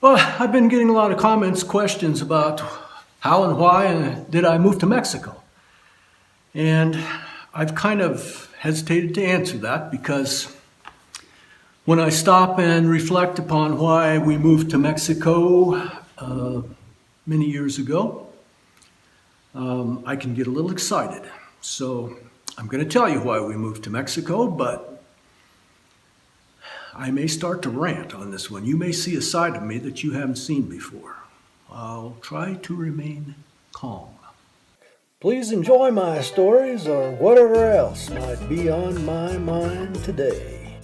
Well, I've been getting a lot of comments, questions about how and why did I move to Mexico? And I've kind of hesitated to answer that because when I stop and reflect upon why we moved to Mexico many years ago, I can get a little excited. So I'm going to tell you why we moved to Mexico, but I may start to rant on this one. You may see a side of me that you haven't seen before. I'll try to remain calm. Please enjoy my stories or whatever else might be on my mind today.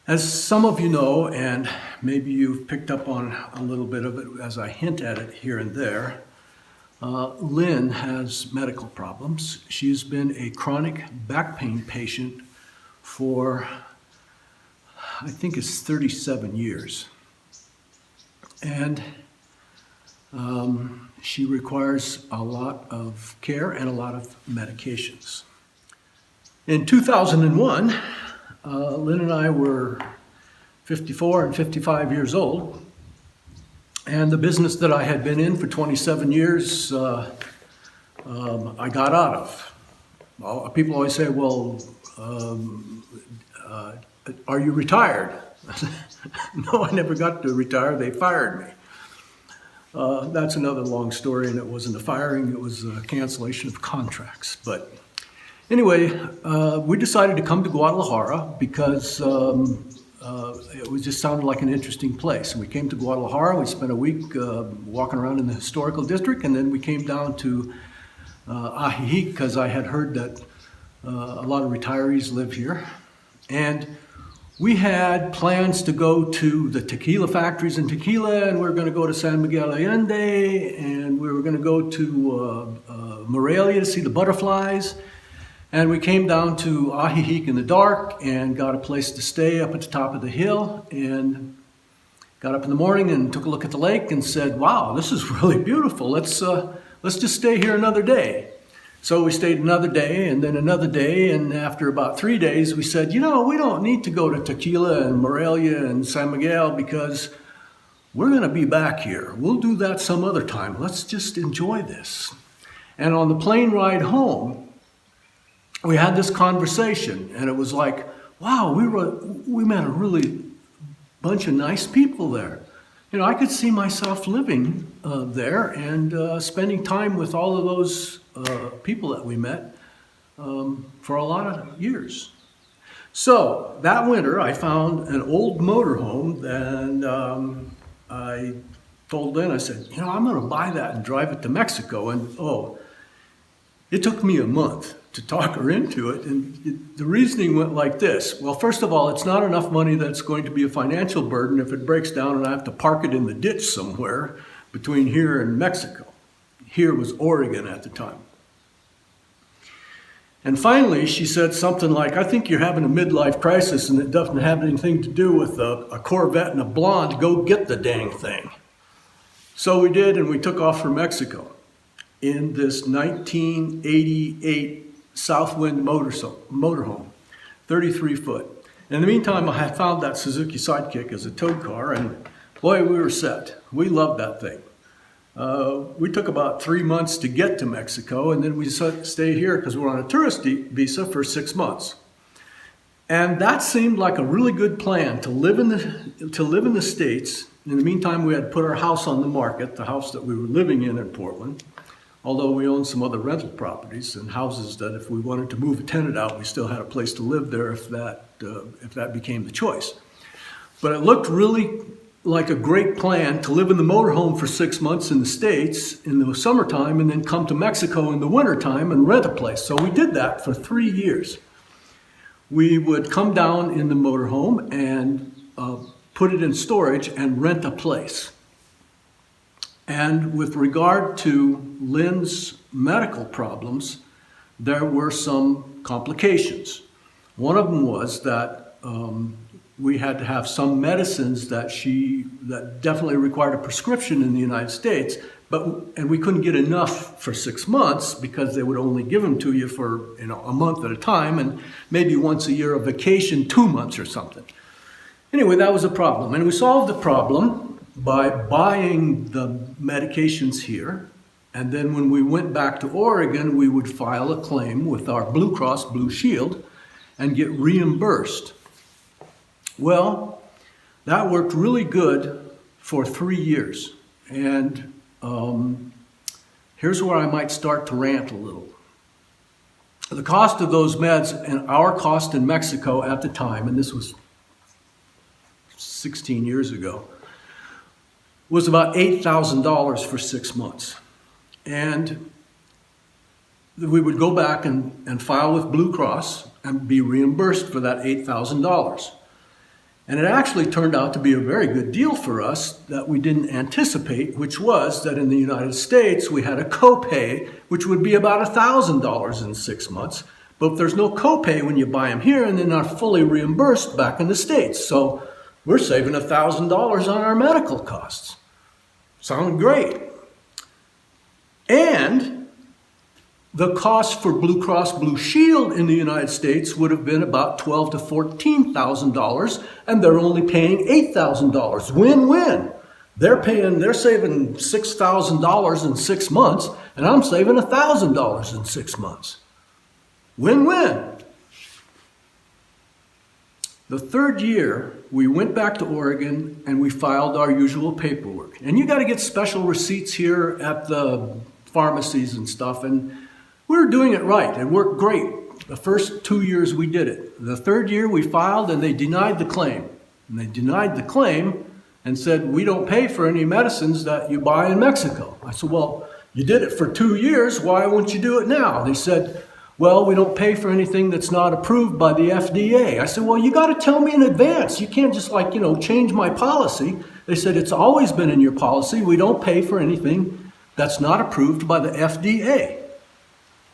As some of you know, and maybe you've picked up on a little bit of it as I hint at it here and there, Lynn has medical problems. She's been a chronic back pain patient for, I think it's 37 years. And she requires a lot of care and a lot of medications. In 2001, Lynn and I were 54 and 55 years old, and the business that I had been in for 27 years, I got out of. Well, people always say, well, are you retired? No, I never got to retire. They fired me. That's another long story, and it wasn't a firing, it was a cancellation of contracts. But anyway, we decided to come to Guadalajara because it just sounded like an interesting place. And we came to Guadalajara, we spent a week walking around in the historical district, and then we came down to Ajijic because I had heard that a lot of retirees live here. And we had plans to go to the tequila factories in Tequila, and we were going to go to San Miguel Allende, and we were going to go to Morelia to see the butterflies. And we came down to Ajijic in the dark and got a place to stay up at the top of the hill, and got up in the morning and took a look at the lake and said, wow, this is really beautiful. Let's just stay here another day. So we stayed another day and then another day, and after about 3 days we said, we don't need to go to Tequila and Morelia and San Miguel because we're going to be back here. We'll do that some other time. Let's just enjoy this. And on the plane ride home, we had this conversation, and it was like, wow, we met a really bunch of nice people there. I could see myself living there and spending time with all of those people that we met for a lot of years. So that winter, I found an old motorhome, and I told Lynn, I said, I'm going to buy that and drive it to Mexico. And it took me a month to talk her into it. And the reasoning went like this. Well, first of all, it's not enough money that's going to be a financial burden if it breaks down and I have to park it in the ditch somewhere between here and Mexico. Here was Oregon at the time. And finally, she said something like, I think you're having a midlife crisis and it doesn't have anything to do with a Corvette and a blonde. Go get the dang thing. So we did, and we took off for Mexico in this 1988 Southwind motorhome, 33 foot. In the meantime, I had found that Suzuki Sidekick as a tow car, and boy, we were set. We loved that thing. We took about 3 months to get to Mexico, and then we stayed here because we're on a tourist visa for 6 months. And that seemed like a really good plan to live in the States. In the meantime, we had put our house on the market, the house that we were living in Portland. Although we owned some other rental properties and houses that if we wanted to move a tenant out, we still had a place to live there if that became the choice. But it looked really like a great plan to live in the motorhome for 6 months in the States in the summertime and then come to Mexico in the wintertime and rent a place. So we did that for 3 years. We would come down in the motorhome and put it in storage and rent a place. And with regard to Lynn's medical problems, there were some complications. One of them was that we had to have some medicines that definitely required a prescription in the United States, and we couldn't get enough for 6 months because they would only give them to you for a month at a time, and maybe once a year a vacation, 2 months or something. Anyway, that was a problem. And we solved the problem by buying the medications here. And then when we went back to Oregon, we would file a claim with our Blue Cross Blue Shield and get reimbursed. Well, that worked really good for 3 years. And here's where I might start to rant a little. The cost of those meds and our cost in Mexico at the time, and this was 16 years ago, was about $8,000 for 6 months. And we would go back and file with Blue Cross and be reimbursed for that $8,000. And it actually turned out to be a very good deal for us that we didn't anticipate, which was that in the United States, we had a copay, which would be about $1,000 in 6 months. But if there's no copay when you buy them here, and they're not fully reimbursed back in the States. So we're saving $1,000 on our medical costs. Sound great. And the cost for Blue Cross Blue Shield in the United States would have been about $12,000 to $14,000, and they're only paying $8,000. Win-win. They're saving $6,000 in 6 months, and I'm saving $1,000 in 6 months. Win-win. The third year, we went back to Oregon and we filed our usual paperwork. And you got to get special receipts here at the pharmacies and stuff, and we were doing it right. It worked great. The first 2 years we did it. The third year we filed and they denied the claim. And they denied the claim and said, we don't pay for any medicines that you buy in Mexico. I said, well, you did it for 2 years. Why won't you do it now? They said, well, we don't pay for anything that's not approved by the FDA. I said, well, you got to tell me in advance. You can't just change my policy. They said, it's always been in your policy. We don't pay for anything that's not approved by the FDA.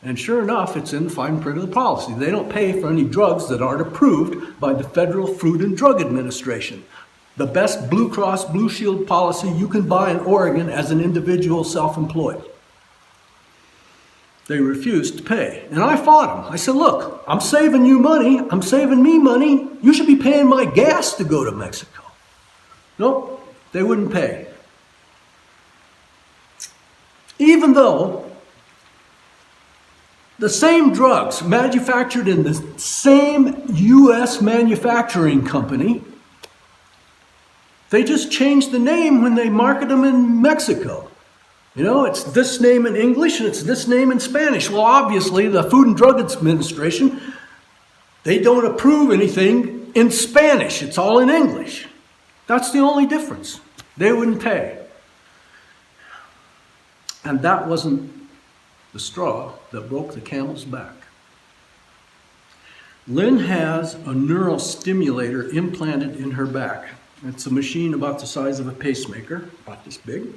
And sure enough, it's in the fine print of the policy. They don't pay for any drugs that aren't approved by the Federal Food and Drug Administration. The best Blue Cross Blue Shield policy you can buy in Oregon as an individual self-employed. They refused to pay. And I fought them. I said, look, I'm saving you money. I'm saving me money. You should be paying my gas to go to Mexico. Nope, they wouldn't pay. Even though the same drugs manufactured in the same U.S. manufacturing company, they just changed the name when they market them in Mexico. It's this name in English and it's this name in Spanish. Well, obviously, the Food and Drug Administration, they don't approve anything in Spanish. It's all in English. That's the only difference. They wouldn't pay. And that wasn't the straw that broke the camel's back. Lynn has a neural stimulator implanted in her back. It's a machine about the size of a pacemaker, about this big.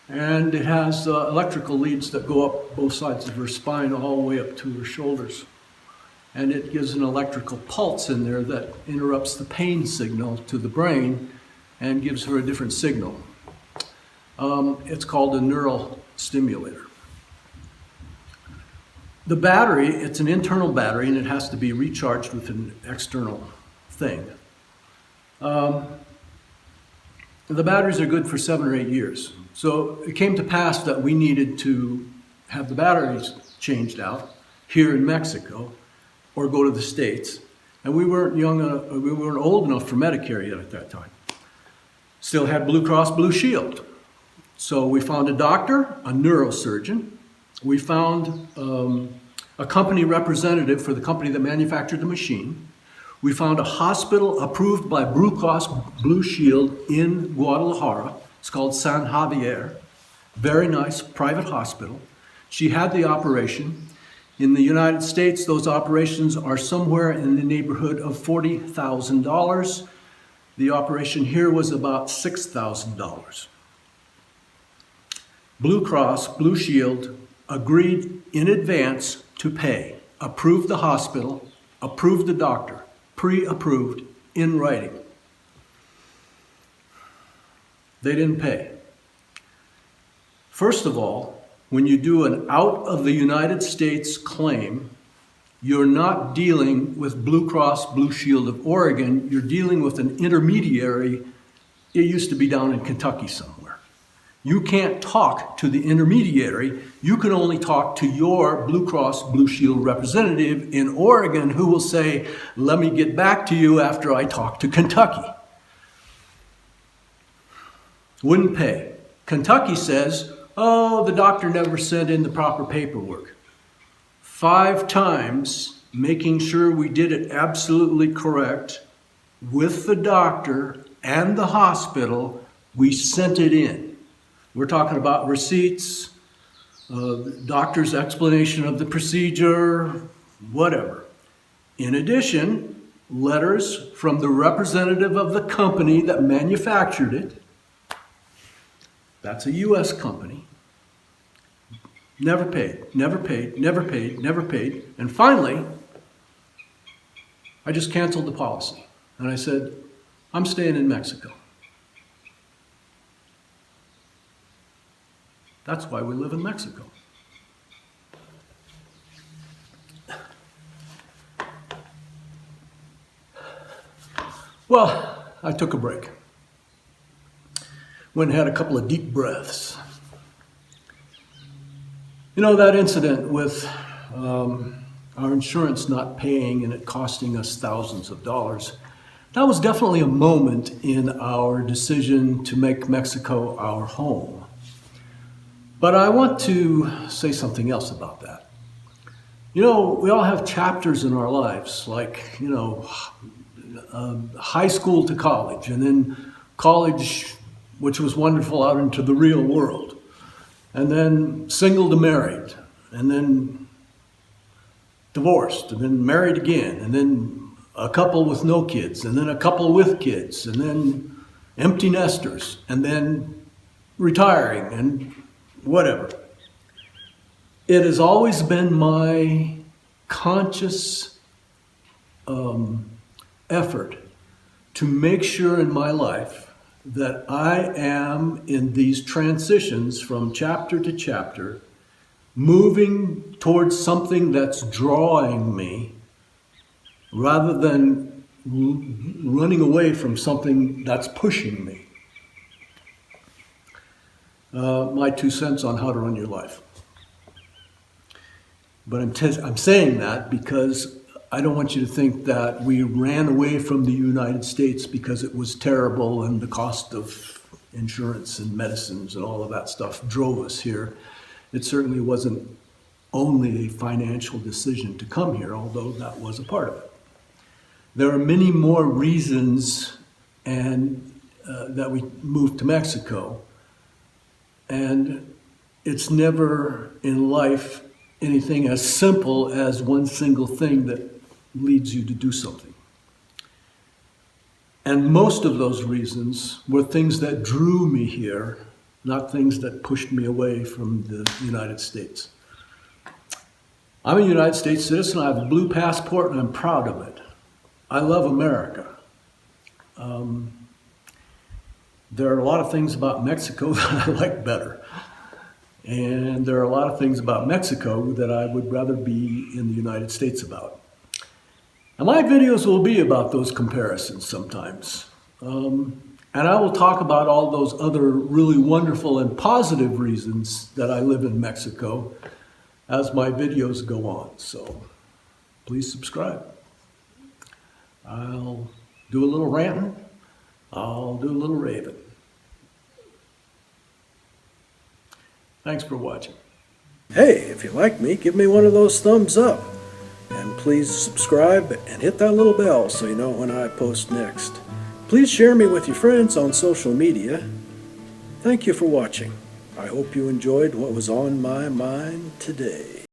And it has electrical leads that go up both sides of her spine all the way up to her shoulders. And it gives an electrical pulse in there that interrupts the pain signal to the brain and gives her a different signal. It's called a neural stimulator. The battery, it's an internal battery and it has to be recharged with an external thing. The batteries are good for 7 or 8 years. So it came to pass that we needed to have the batteries changed out here in Mexico or go to the States. And we weren't old enough for Medicare yet at that time. Still had Blue Cross Blue Shield. So we found a doctor, a neurosurgeon. We found a company representative for the company that manufactured the machine. We found a hospital approved by Blue Cross Blue Shield in Guadalajara. It's called San Javier. Very nice private hospital. She had the operation. In the United States, those operations are somewhere in the neighborhood of $40,000. The operation here was about $6,000. Blue Cross Blue Shield agreed in advance to pay, approved the hospital, approved the doctor, pre-approved in writing. They didn't pay. First of all, when you do an out of the United States claim, you're not dealing with Blue Cross Blue Shield of Oregon. You're dealing with an intermediary. It used to be down in Kentucky somewhere. You can't talk to the intermediary. You can only talk to your Blue Cross Blue Shield representative in Oregon, who will say, let me get back to you after I talk to Kentucky. Wouldn't pay. Kentucky says, oh, the doctor never sent in the proper paperwork. 5 times, making sure we did it absolutely correct with the doctor and the hospital, we sent it in. We're talking about receipts, doctor's explanation of the procedure, whatever. In addition, letters from the representative of the company that manufactured it. That's a U.S. company. Never paid, never paid, never paid, never paid. And finally, I just canceled the policy. And I said, I'm staying in Mexico. That's why we live in Mexico. Well, I took a break. Went and had a couple of deep breaths. You know, that incident with our insurance not paying and it costing us thousands of dollars, that was definitely a moment in our decision to make Mexico our home. But I want to say something else about that. You know, we all have chapters in our lives, like, you know, high school to college, and then college, which was wonderful, out into the real world. And then single to married, and then divorced, and then married again, and then a couple with no kids, and then a couple with kids, and then empty nesters, and then retiring, and whatever. It has always been my conscious effort to make sure in my life that I am in these transitions from chapter to chapter, moving towards something that's drawing me rather than running away from something that's pushing me. My 2 cents on how to run your life. But I'm saying that because I don't want you to think that we ran away from the United States because it was terrible and the cost of insurance and medicines and all of that stuff drove us here. It certainly wasn't only a financial decision to come here, although that was a part of it. There are many more reasons that we moved to Mexico, and it's never in life anything as simple as one single thing that leads you to do something. And most of those reasons were things that drew me here, not things that pushed me away from the United States. I'm a United States citizen. I have a blue passport, and I'm proud of it. I love America. There are a lot of things about Mexico that I like better. And there are a lot of things about Mexico that I would rather be in the United States about. And my videos will be about those comparisons sometimes. And I will talk about all those other really wonderful and positive reasons that I live in Mexico as my videos go on. So please subscribe. I'll do a little ranting. I'll do a little raving. Thanks for watching. Hey, if you like me, give me one of those thumbs up. And please subscribe and hit that little bell so you know when I post next. Please share me with your friends on social media. Thank you for watching. I hope you enjoyed what was on my mind today.